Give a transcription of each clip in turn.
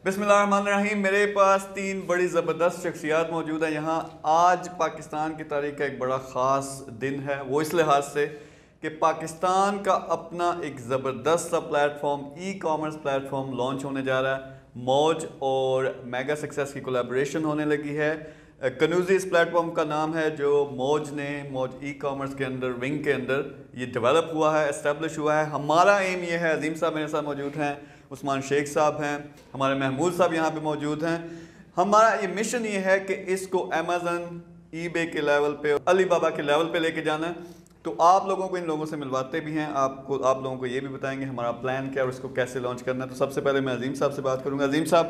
بسم اللہ الرحمن الرحیم. میرے پاس تین بڑی زبردست شخصیات موجود ہیں یہاں. آج پاکستان کی تاریخ کا ایک بڑا خاص دن ہے، وہ اس لحاظ سے کہ پاکستان کا اپنا ایک زبردست سا plate form, e commerce plate form launch ہونے جا رہا ہے. موج اور میگا سکسیس کی کولیبریشن ہونے لگی ہے. کنوزی اس پلیٹ فارم کا نام ہے، جو موج ای کامرس کے اندر، ونگ کے اندر یہ ڈیولپ ہوا ہے، اسٹیبلش ہوا ہے. ہمارا ایم یہ ہے، عظیم صاحب میرے ساتھ موجود ہیں، عثمان شیخ صاحب ہیں، ہمارے محمود صاحب یہاں پہ موجود ہیں. ہمارا یہ مشن یہ ہے کہ اس کو امیزن، ای بے کے لیول پہ، علی بابا کے لیول پہ لے کے جانا ہے. تو آپ لوگوں کو ان لوگوں سے ملواتے بھی ہیں، آپ لوگوں کو یہ بھی بتائیں گے ہمارا پلان کیا ہے اور اس کو کیسے لانچ کرنا ہے. تو سب سے پہلے میں عظیم صاحب سے بات کروں گا. عظیم صاحب،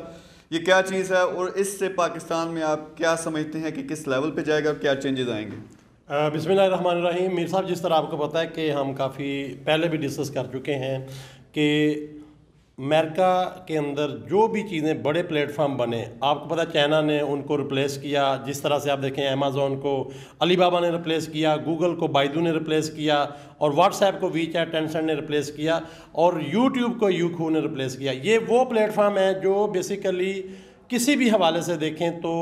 یہ کیا چیز ہے اور اس سے پاکستان میں آپ کیا سمجھتے ہیں کہ کس لیول پہ جائے گا اور کیا چینجز آئیں گے؟ بسم اللہ الرحمن الرحیم. میر صاحب، جس طرح آپ کو پتہ ہے کہ ہم کافی پہلے بھی ڈسکس کر چکے ہیں کہ امریکہ کے اندر جو بھی چیزیں بڑے پلیٹ فارم بنے، آپ کو پتہ ہے چائنا نے ان کو ریپلیس کیا. جس طرح سے آپ دیکھیں امیزون کو علی بابا نے ریپلیس کیا، گوگل کو بائیدو نے ریپلیس کیا، اور واٹس ایپ کو وی چیٹ ٹینسنٹ نے ریپلیس کیا، اور یوٹیوب کو یوکو نے ریپلیس کیا. یہ وہ پلیٹ فارم ہے جو بیسیکلی کسی بھی حوالے سے دیکھیں تو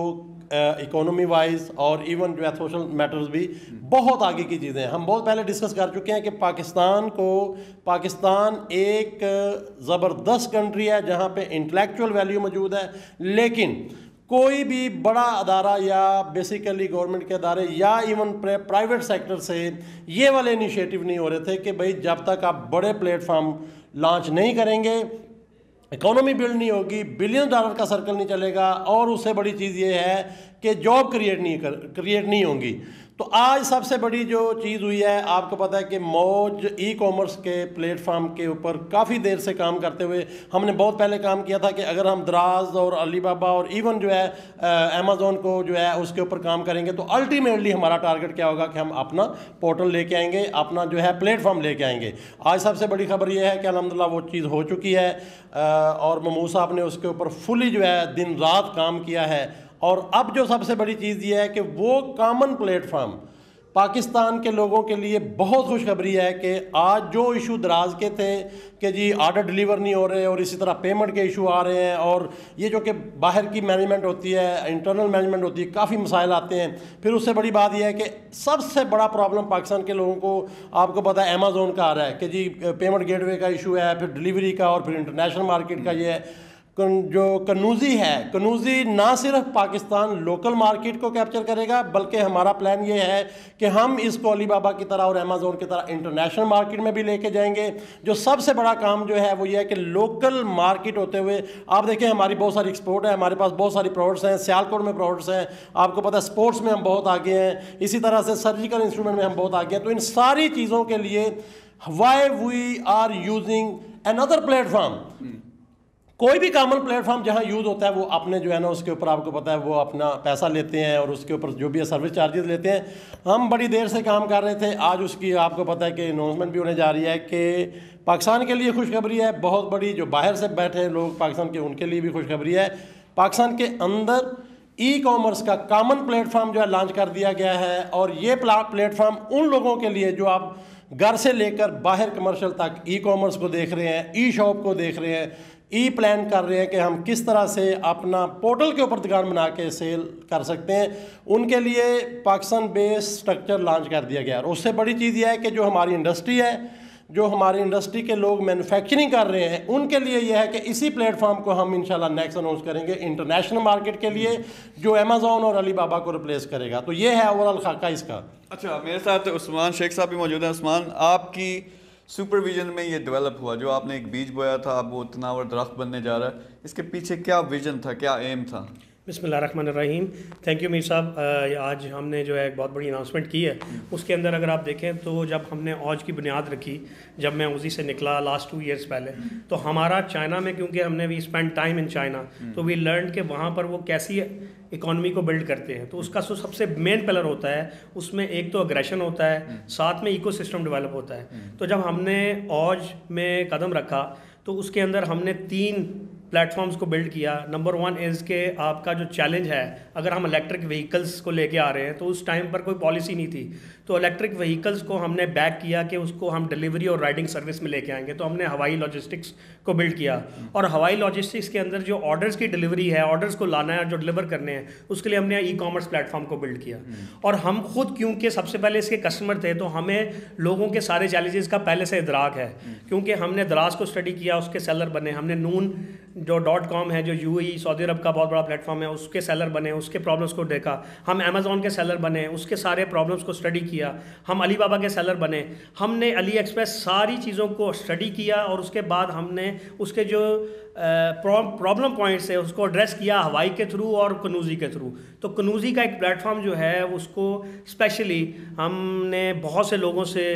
اکانومی وائز اور ایون جو ہے سوشل میٹرز بھی بہت آگے کی چیزیں ہیں. ہم بہت پہلے ڈسکس کر چکے ہیں کہ پاکستان ایک زبردست کنٹری ہے جہاں پہ انٹلیکچوئل ویلیو موجود ہے، لیکن کوئی بھی بڑا ادارہ یا بیسیکلی گورنمنٹ کے ادارے یا ایون پرائیویٹ سیکٹر سے یہ والے انیشیٹو نہیں ہو رہے تھے کہ بھئی جب تک آپ بڑے پلیٹ فارم لانچ نہیں کریں گے، اکانومی بلڈ نہیں ہوگی، بلین ڈالر کا سرکل نہیں چلے گا، اور اس سے بڑی چیز یہ ہے کہ جاب کریٹ نہیں ہوں گی. تو آج سب سے بڑی جو چیز ہوئی ہے، آپ کو پتہ ہے کہ موج ای کامرس کے پلیٹ فارم کے اوپر کافی دیر سے کام کرتے ہوئے ہم نے بہت پہلے کام کیا تھا کہ اگر ہم دراز اور علی بابا اور ایون جو ہے امیزون کو جو ہے اس کے اوپر کام کریں گے تو الٹیمیٹلی ہمارا ٹارگٹ کیا ہوگا کہ ہم اپنا پورٹل لے کے آئیں گے، اپنا جو ہے پلیٹ فارم لے کے آئیں گے. آج سب سے بڑی خبر یہ ہے کہ الحمدللہ وہ چیز ہو چکی ہے، اور محمود صاحب نے اس کے اوپر فلی جو ہے دن رات کام کیا ہے. اور اب جو سب سے بڑی چیز یہ ہے کہ وہ کامن پلیٹ فارم پاکستان کے لوگوں کے لیے بہت خوشخبری ہے کہ آج جو ایشو دراز کے تھے کہ جی آرڈر ڈیلیور نہیں ہو رہے، اور اسی طرح پیمنٹ کے ایشو آ رہے ہیں، اور یہ جو کہ باہر کی مینجمنٹ ہوتی ہے، انٹرنل مینجمنٹ ہوتی ہے، کافی مسائل آتے ہیں. پھر اس سے بڑی بات یہ ہے کہ سب سے بڑا پرابلم پاکستان کے لوگوں کو آپ کو پتہ ہے امیزون کا آ رہا ہے کہ جی پیمنٹ گیٹ وے کا ایشو ہے، پھر ڈیلیوری کا، اور پھر انٹرنیشنل مارکیٹ کا. یہ ہے جو کنوزی ہے، کنوزی نہ صرف پاکستان لوکل مارکیٹ کو کیپچر کرے گا، بلکہ ہمارا پلان یہ ہے کہ ہم اس کو علی بابا کی طرح اور امیزون کی طرح انٹرنیشنل مارکیٹ میں بھی لے کے جائیں گے. جو سب سے بڑا کام جو ہے وہ یہ ہے کہ لوکل مارکیٹ ہوتے ہوئے آپ دیکھیں ہماری بہت ساری ایکسپورٹ ہے، ہمارے پاس بہت ساری پروڈکٹس ہیں، سیالکوٹ میں پروڈکٹس ہیں، آپ کو پتہ ہے اسپورٹس میں ہم بہت آگے ہیں، اسی طرح سے سرجیکل انسٹرومنٹ میں ہم بہت آگے ہیں. تو ان ساری چیزوں کے لیے why we are using another platform. کوئی بھی کامن پلیٹ فارم جہاں یوز ہوتا ہے وہ اپنے جو ہے نا اس کے اوپر آپ کو پتہ ہے وہ اپنا پیسہ لیتے ہیں، اور اس کے اوپر جو بھی ہے سروس چارجز لیتے ہیں. ہم بڑی دیر سے کام کر رہے تھے، آج اس کی آپ کو پتہ ہے کہ اناؤنسمنٹ بھی ہونے جا رہی ہے کہ پاکستان کے لیے خوشخبری ہے بہت بڑی. جو باہر سے بیٹھے لوگ پاکستان کے، ان کے لیے بھی خوشخبری ہے. پاکستان کے اندر ای کامرس کا کامن پلیٹ فارم جو ہے لانچ کر دیا گیا ہے، اور یہ پلیٹ فارم ان لوگوں کے لیے جو آپ گھر سے لے کر باہر کمرشل تک ای کامرس کو دیکھ رہے ہیں، ای شاپ کو دیکھ رہے ہیں، ای پلان کر رہے ہیں کہ ہم کس طرح سے اپنا پورٹل کے اوپر دکان بنا کے سیل کر سکتے ہیں، ان کے لیے پاکستان بیس سٹرکچر لانچ کر دیا گیا. اور اس سے بڑی چیز یہ ہے کہ جو ہماری انڈسٹری ہے، جو ہماری انڈسٹری کے لوگ مینوفیکچرنگ کر رہے ہیں، ان کے لیے یہ ہے کہ اسی پلیٹ فارم کو ہم انشاءاللہ نیکسٹ اناؤنس کریں گے انٹرنیشنل مارکیٹ کے لیے، جو امیزون اور علی بابا کو ریپلیس کرے گا. تو یہ ہے اوورال خاکہ اس کا. اچھا، میرے ساتھ عثمان شیخ صاحب بھی موجود ہیں. عثمان، آپ کی سپرویژن میں یہ ڈیولپ ہوا، جو آپ نے ایک بیج بویا تھا اب وہ تناور درخت بننے جا رہا ہے، اس کے پیچھے کیا ویژن تھا، کیا ایم تھا؟ بسم اللہ الرحمن الرحیم. تھینک یو میر صاحب. آج ہم نے جو ہے ایک بہت بڑی اناؤنسمنٹ کی ہے. اس کے اندر اگر آپ دیکھیں تو جب ہم نے اوج کی بنیاد رکھی، جب میں اوزی سے نکلا لاسٹ 2 ایئرس پہلے، تو ہمارا چائنا میں، کیونکہ ہم نے we spend time in China, تو وی لرن کہ وہاں پر وہ کیسی اکانومی کو بلڈ کرتے ہیں. تو اس کا سب سے مین پلر ہوتا ہے، اس میں ایک تو اگریشن ہوتا ہے، ساتھ میں ایکو سسٹم ڈیولپ ہوتا ہے. تو جب ہم نے اوج میں قدم رکھا تو اس کے اندر ہم نے 3 پلیٹ فارمز کو بلڈ کیا. نمبر 1 از کہ آپ کا جو چیلنج ہے, اگر ہم الیکٹرک وہیکلس کو لے کے آ رہے ہیں تو اس ٹائم پر کوئی پالیسی نہیں تھی, تو الیکٹرک وہیکلس کو ہم نے بیک کیا کہ اس کو ہم ڈیلیوری اور رائڈنگ سروس میں لے کے آئیں گے. تو ہم نے ہوائی لاجسٹکس کو بلڈ کیا, اور ہوائی لاجسٹکس کے اندر جو آرڈرز کی ڈیلیوری ہے, آرڈرز کو لانا ہے اور جو ڈیلیور کرنے ہیں, اس کے لیے ہم نے ای کامرس پلیٹ فارم کو بلڈ کیا. اور ہم خود کیونکہ سب سے پہلے اس کے کسٹمر تھے, تو ہمیں لوگوں کے سارے چیلنجز کا پہلے سے ادراک ہے, کیونکہ ہم نے دراز کو اسٹڈی کیا, اس کے سیلر بنے. ہم نے نون جو .com ہے, جو UAE سعودی عرب کا بہت بڑا پلیٹ فارم ہے, اس کے سیلر بنے, اس کے پرابلمس کو دیکھا. ہم امیزون کے سیلر بنے, اس کے سارے پرابلمس کو اسٹڈی کیا. ہم علی بابا کے سیلر بنے, ہم نے علی ایکسپریس ساری چیزوں کو اسٹڈی کیا, اور اس کے بعد ہم نے اس کے جو پرابلم پوائنٹس ہے اس کو ایڈریس کیا ہوائی کے تھرو اور کنوزی کے تھرو. تو کنوزی کا ایک پلیٹ فارم جو ہے اس کو اسپیشلی ہم نے بہت سے لوگوں سے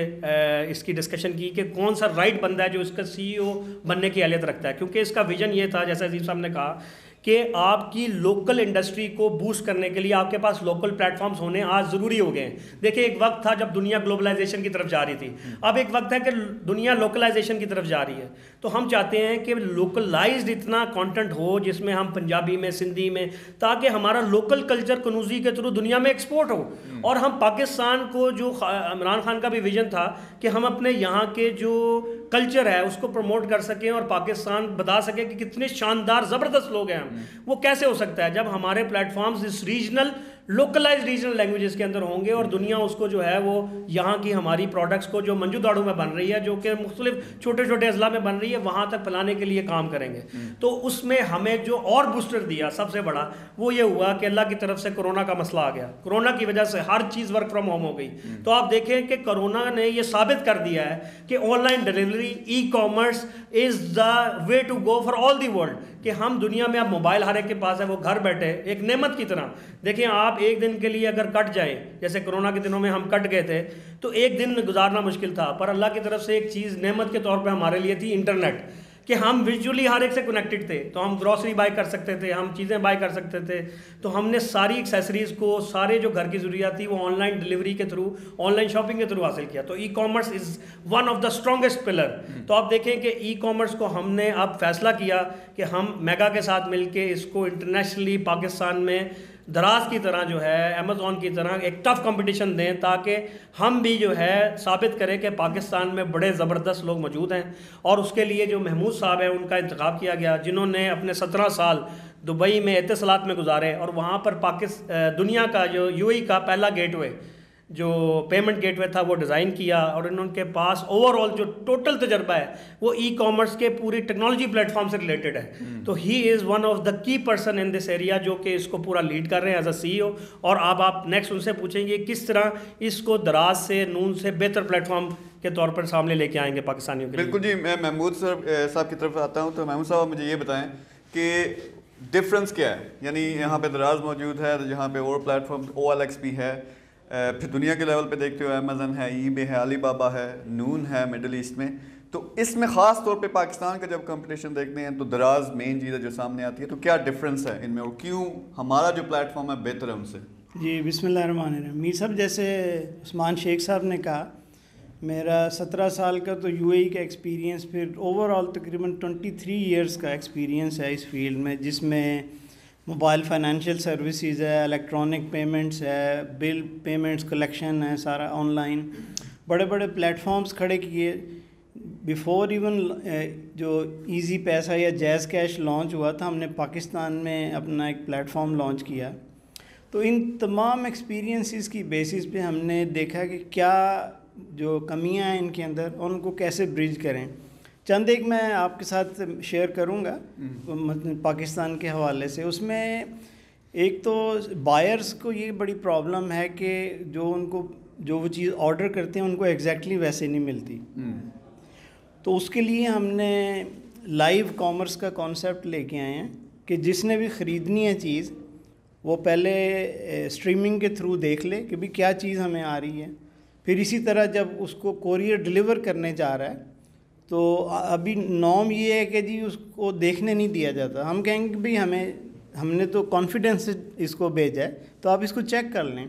اس کی ڈسکشن کی کہ کون سا رائٹ بندہ ہے جو اس کا CEO بننے کی اہلیت رکھتا ہے, کیونکہ اس کا ویژن یہ تھا, جیسے عظیم صاحب نے کہا, کہ آپ کی لوکل انڈسٹری کو بوسٹ کرنے کے لیے آپ کے پاس لوکل پلیٹ فارمز ہونے آج ضروری ہو گئے ہیں. دیکھیں ایک وقت تھا جب دنیا گلوبلائزیشن کی طرف جا رہی تھی, اب ایک وقت ہے کہ دنیا لوکلائزیشن کی طرف جا رہی ہے. تو ہم چاہتے ہیں کہ لوکلائزڈ اتنا کانٹینٹ ہو جس میں ہم پنجابی میں, سندھی میں, تاکہ ہمارا لوکل کلچر کنوزی کے تھرو دنیا میں ایکسپورٹ ہو. اور ہم پاکستان کو, جو عمران خان کا بھی ویژن تھا کہ ہم اپنے یہاں کے جو کلچر ہے اس کو پروموٹ کر سکیں اور پاکستان بتا سکیں کہ کتنے شاندار زبردست لوگ ہیں ہم, وہ کیسے ہو سکتا ہے جب ہمارے پلیٹ فارمز اس ریجنل لوکلائز ریجنل لینگویجز کے اندر ہوں گے, اور دنیا اس کو جو ہے وہ یہاں کی ہماری پروڈکٹس کو جو منجو داڑو میں بن رہی ہے, جو کہ مختلف چھوٹے چھوٹے اضلاع میں بن رہی ہے, وہاں تک پھیلانے کے لیے کام کریں گے. تو اس میں ہمیں جو اور بوسٹر دیا سب سے بڑا وہ یہ ہوا کہ اللہ کی طرف سے کرونا کا مسئلہ آ گیا. کرونا کی وجہ سے ہر چیز ورک فرام ہوم ہو گئی. تو آپ دیکھیں کہ کرونا نے یہ ثابت کر دیا ہے کہ online delivery, e commerce is the way to go for all the world, کہ ہم دنیا میں اب موبائل ہر ایک کے پاس ہے, وہ گھر بیٹھے ایک نعمت کی طرح. دیکھیں آپ ایک دن کے لیے اگر کٹ جائیں, جیسے کرونا کے دنوں میں ہم کٹ گئے تھے, تو ایک دن گزارنا مشکل تھا, پر اللہ کی طرف سے ایک چیز نعمت کے طور پہ ہمارے لیے تھی انٹرنیٹ, کہ ہم ویژولی ہر ایک سے کنیکٹڈ تھے. تو ہم گروسری بائی کر سکتے تھے, ہم چیزیں بائی کر سکتے تھے. تو ہم نے ساری ایکسیسریز کو, سارے جو گھر کی ضروریات تھی, وہ آن لائن ڈیلیوری کے تھرو, آن لائن شاپنگ کے تھرو حاصل کیا. تو ای commerce is one of the strongest pillar. تو آپ دیکھیں کہ ای کامرس کو ہم نے اب فیصلہ کیا کہ ہم میگا کے ساتھ مل کے اس کو انٹرنیشنلی پاکستان میں دراز کی طرح جو ہے, امیزون کی طرح ایک ٹف کمپٹیشن دیں, تاکہ ہم بھی جو ہے ثابت کریں کہ پاکستان میں بڑے زبردست لوگ موجود ہیں. اور اس کے لیے جو محمود صاحب ہیں ان کا انتخاب کیا گیا, جنہوں نے اپنے 17 سال دبئی میں اتصالات میں گزارے, اور وہاں پر دنیا کا جو UAE کا پہلا گیٹ وے, جو پیمنٹ گیٹ وے تھا, وہ ڈیزائن کیا. اور ان کے پاس اوور آل جو ٹوٹل تجربہ ہے وہ ای کامرس کے پوری ٹیکنالوجی پلیٹ فارم سے ریلیٹڈ ہے. تو ہی از ون آف دا کی پرسن ان دس ایریا, جو کہ اس کو پورا لیڈ کر رہے ہیں ایز اے CEO. اور آپ نیکسٹ ان سے پوچھیں گے کس طرح اس کو دراز سے, نون سے بہتر پلیٹ فارم کے طور پر سامنے لے کے آئیں گے پاکستانیوں کے لیے. بالکل جی, میں محمود صاحب کی طرف آتا ہوں. تو محمود صاحب مجھے یہ بتائیں کہ ڈفرینس کیا ہے, یعنی یہاں پہ دراز موجود ہے, یہاں پہ اور پلیٹ فارم OLX بھی ہے, پھر دنیا کے لیول پہ دیکھتے ہو امیزن ہے, ای بے ہے, علی بابا ہے, نون ہے مڈل ایسٹ میں. تو اس میں خاص طور پہ پاکستان کا جب کمپٹیشن دیکھتے ہیں تو دراز مین چیز ہے جو سامنے آتی ہے. تو کیا ڈفرینس ہے ان میں, اور کیوں ہمارا جو پلیٹ فارم ہے بہتر ہے ان سے؟ جی بسم اللہ الرحمن الرحیم. میر صاحب جیسے عثمان شیخ صاحب نے کہا, میرا 17 سال کا تو UAE کا ایکسپیرینس, پھر اوور آل تقریباً 23 ایئرس کا ایکسپیرینس ہے اس فیلڈ میں, جس میں موبائل فائنینشیل سروسز ہے, الیکٹرانک پیمنٹس ہے, بل پیمنٹس کلیکشن ہے, سارا آن لائن. بڑے بڑے پلیٹ فارمز کھڑے کیے بیفور ایون جو ایزی پیسہ یا جیز کیش لانچ ہوا تھا, ہم نے پاکستان میں اپنا ایک پلیٹ فارم لانچ کیا. تو ان تمام ایکسپیرینسز کی بیسس پہ ہم نے دیکھا کہ کیا جو کمیاں ہیں ان کے اندر, ان کو کیسے برج کریں. چند ایک میں آپ کے ساتھ شیئر کروں گا پاکستان کے حوالے سے. اس میں ایک تو بائرز کو یہ بڑی پرابلم ہے کہ جو ان کو جو وہ چیز آرڈر کرتے ہیں ان کو ایگزیکٹلی ویسے نہیں ملتی. تو اس کے لیے ہم نے لائیو کامرس کا کانسیپٹ لے کے آئے ہیں کہ جس نے بھی خریدنی ہے چیز, وہ پہلے اسٹریمنگ کے تھرو دیکھ لے کہ بھی کیا چیز ہمیں آ رہی ہے. پھر اسی طرح جب اس کو کوریئر ڈیلیور کرنے جا رہا ہے, تو ابھی نارم یہ ہے کہ جی اس کو دیکھنے نہیں دیا جاتا. ہم کہیں گے کہ بھئی ہم نے تو کانفیڈنس سے اس کو بھیجا ہے, تو آپ اس کو چیک کر لیں.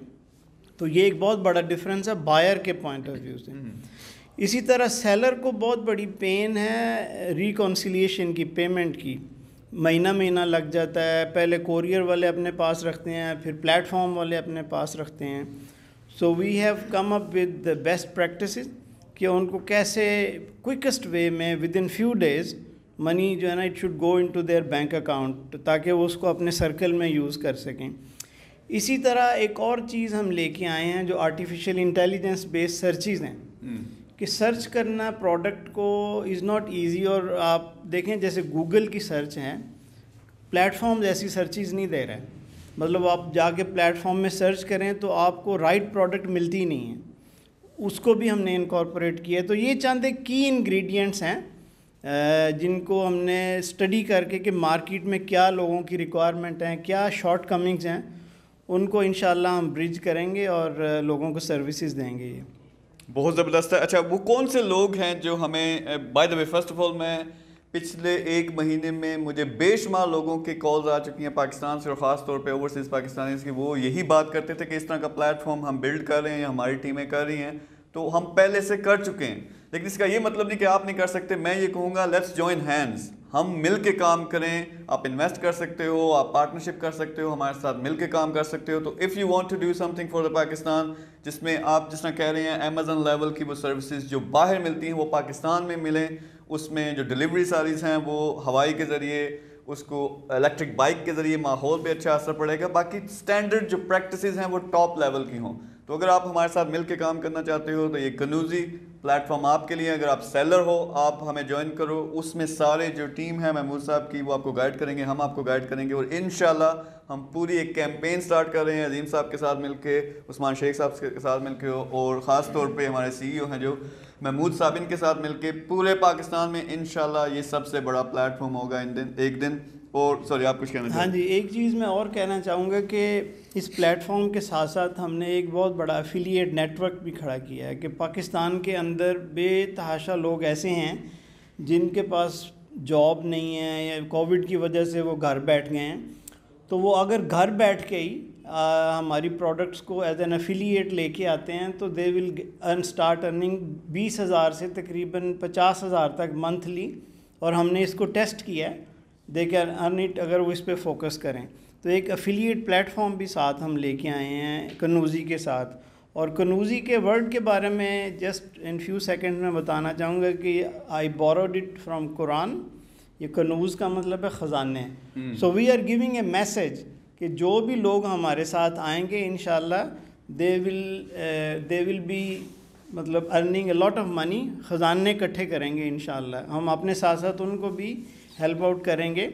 تو یہ ایک بہت بڑا ڈفرینس ہے بائر کے پوائنٹ آف ویو سے. اسی طرح سیلر کو بہت بڑی پین ہے ریکنسیلیشن کی, پیمنٹ کی. مہینہ لگ جاتا ہے. پہلے کوریئر والے اپنے پاس رکھتے ہیں, پھر پلیٹ فارم والے اپنے پاس رکھتے ہیں. So we have come up with the best practices کہ ان کو کیسے کوئکسٹ وے میں within few days money جو ہے نا it should go into their bank account, تاکہ وہ اس کو اپنے سرکل میں یوز کر سکیں. اسی طرح ایک اور چیز ہم لے کے آئے ہیں جو آرٹیفیشیل انٹیلیجنس بیسڈ سرچز ہیں, کہ سرچ کرنا پروڈکٹ کو از ناٹ ایزی. اور آپ دیکھیں جیسے گوگل کی سرچ ہیں, پلیٹ فارمز ایسی سرچز نہیں دے رہے. مطلب آپ جا کے پلیٹ فارم میں سرچ کریں تو آپ کو رائٹ پروڈکٹ ملتی نہیں ہے, اس کو بھی ہم نے انکارپوریٹ کیا ہے. تو یہ چند ایک کی انگریڈینٹس ہیں جن کو ہم نے اسٹڈی کر کے کہ مارکیٹ میں کیا لوگوں کی ریکوائرمنٹ ہیں, کیا شارٹ کمنگز ہیں, ان کو انشاءاللہ ہم برج کریں گے اور لوگوں کو سروسز دیں گے. یہ بہت زبردست ہے. اچھا وہ کون سے لوگ ہیں جو ہمیں, by the way first of all میں پچھلے 1 مہینے میں مجھے بے شمار لوگوں کے کالز آ چکی ہیں پاکستان سے, اور خاص طور پہ اوورسیز پاکستانیز کی, وہ یہی بات کرتے تھے کہ اس طرح کا پلیٹ فارم ہم بلڈ کر رہے ہیں یا ہماری ٹیمیں کر رہی ہیں, تو ہم پہلے سے کر چکے ہیں. لیکن اس کا یہ مطلب نہیں کہ آپ نہیں کر سکتے. میں یہ کہوں گا لیٹس جوائن ہینڈز, ہم مل کے کام کریں. آپ انویسٹ کر سکتے ہو, آپ پارٹنرشپ کر سکتے ہو, ہمارے ساتھ مل کے کام کر سکتے ہو. تو if you want to do something for the Pakistan, جس میں آپ جس طرح کہہ رہے ہیں امیزون لیول کی وہ سروسز جو باہر ملتی ہیں وہ پاکستان میں ملیں, اس میں جو ڈلیوری ساریز ہیں وہ ہوائی کے ذریعے, اس کو الیکٹرک بائک کے ذریعے, ماحول پہ اچھا اثر پڑے گا. باقی اسٹینڈرڈ جو پریکٹسز ہیں وہ ٹاپ لیول کی ہوں. تو اگر آپ ہمارے ساتھ مل کے کام کرنا چاہتے ہو تو یہ کنوزی پلیٹ فارم آپ کے لیے. اگر آپ سیلر ہو آپ ہمیں جوائن کرو, اس میں سارے جو ٹیم ہے محمود صاحب کی وہ آپ کو گائیڈ کریں گے, ہم آپ کو گائیڈ کریں گے. اور انشاءاللہ ہم پوری ایک کیمپین سٹارٹ کر رہے ہیں عظیم صاحب کے ساتھ مل کے, عثمان شیخ صاحب کے ساتھ مل کے, اور خاص طور پہ ہمارے سی ای او ہیں جو محمود صاحب, ان کے ساتھ مل کے پورے پاکستان میں انشاءاللہ یہ سب سے بڑا پلیٹ فارم ہوگا ایک دن. اور سوری آپ کچھ کہنا چاہیں؟ ہاں جی, ایک چیز میں اور کہنا چاہوں گا کہ اس پلیٹ فارم کے ساتھ ساتھ ہم نے ایک بہت بڑا افیلیٹ نیٹ ورک بھی کھڑا کیا ہے, کہ پاکستان کے اندر بے تحاشا لوگ ایسے ہیں جن کے پاس جاب نہیں ہے یا کووڈ کی وجہ سے وہ گھر بیٹھ گئے ہیں. تو وہ اگر گھر بیٹھ کے ہی ہماری پروڈکٹس کو ایز این افیلیٹ لے کے آتے ہیں تو دے ول اسٹارٹ ارننگ 20,000 سے تقریباً 50,000 تک منتھلی. اور ہم نے اس کو ٹیسٹ کیا ہے, دے کین ارن اٹ اگر وہ اس پہ فوکس کریں. تو ایک افیلیٹ پلیٹ فارم بھی ساتھ ہم لے کے آئے ہیں کنوزی کے ساتھ. اور کنوزی کے ورڈ کے بارے میں جسٹ ان فیو سیکنڈ میں بتانا چاہوں گا کہ I borrowed it from Quran. یہ کنوز کا مطلب ہے خزانے. So we are giving a message کہ جو بھی لوگ ہمارے ساتھ آئیں گے انشاءاللہ دے ول بی مطلب earning a lot of money, خزانے اکٹھے کریں گے انشاءاللہ. ہم اپنے ساتھ ساتھ ان کو بھی ہیلپ آؤٹ کریں گے.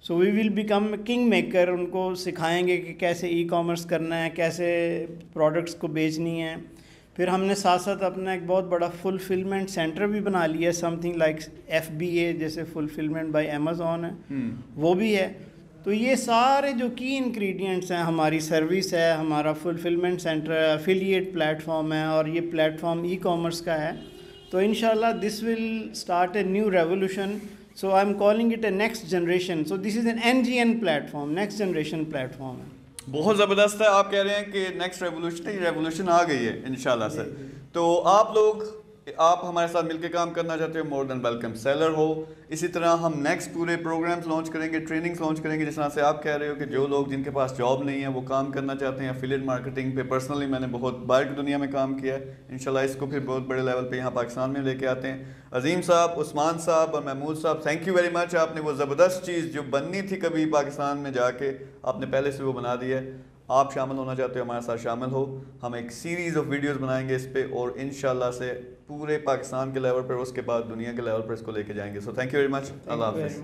سو وی ول بیکم کنگ میکر, ان کو سکھائیں گے کہ کیسے ای کامرس کرنا ہے, کیسے پروڈکٹس کو بیچنی ہے. پھر ہم نے ساتھ ساتھ اپنا ایک بہت بڑا فلفلمنٹ سینٹر بھی بنا لیا ہے, سم تھنگ لائک FBA جیسے فلفلمنٹ بائی امیزون ہے, وہ بھی ہے. تو یہ سارے جو کی انگریڈینٹس ہیں, ہماری سروس ہے, ہمارا فلفلمنٹ سینٹر ہے, افیلیٹ پلیٹ فارم ہے, اور یہ پلیٹ فارم ای کامرس کا ہے. تو انشاءاللہ this will start a new revolution. So I'm calling it a next generation. So this is an NGN platform, next generation platform. بہت زبردست ہے. آپ کہہ رہے ہیں کہ نیکسٹ ریولیوشن آ گئی ہے انشاءاللہ سے. تو آپ ہمارے ساتھ مل کے کام کرنا چاہتے ہو, مور دین ویلکم. سیلر ہو, اسی طرح ہم نیکسٹ پورے پروگرامز لانچ کریں گے, ٹریننگز لانچ کریں گے. جس طرح سے آپ کہہ رہے ہو کہ جو لوگ جن کے پاس جاب نہیں ہے وہ کام کرنا چاہتے ہیں افیلیٹ مارکیٹنگ پہ, پرسنلی میں نے بہت باہر کی دنیا میں کام کیا ہے. انشاءاللہ اس کو پھر بہت بڑے لیول پہ یہاں پاکستان میں لے کے آتے ہیں. عظیم صاحب, عثمان صاحب اور محمود صاحب, تھینک یو ویری مچ. آپ نے وہ زبردست چیز جو بننی تھی کبھی پاکستان میں جا کے, آپ نے پہلے سے وہ بنا دی ہے. آپ شامل ہونا چاہتے ہو ہمارے ساتھ شامل ہو. ہم ایک سیریز آف ویڈیوز بنائیں گے اس پہ, اور انشاءاللہ سے پورے پاکستان کے لیول پر, اس کے بعد دنیا کے لیول پر اس کو لے کے جائیں گے. So thank you very much. اللہ حافظ.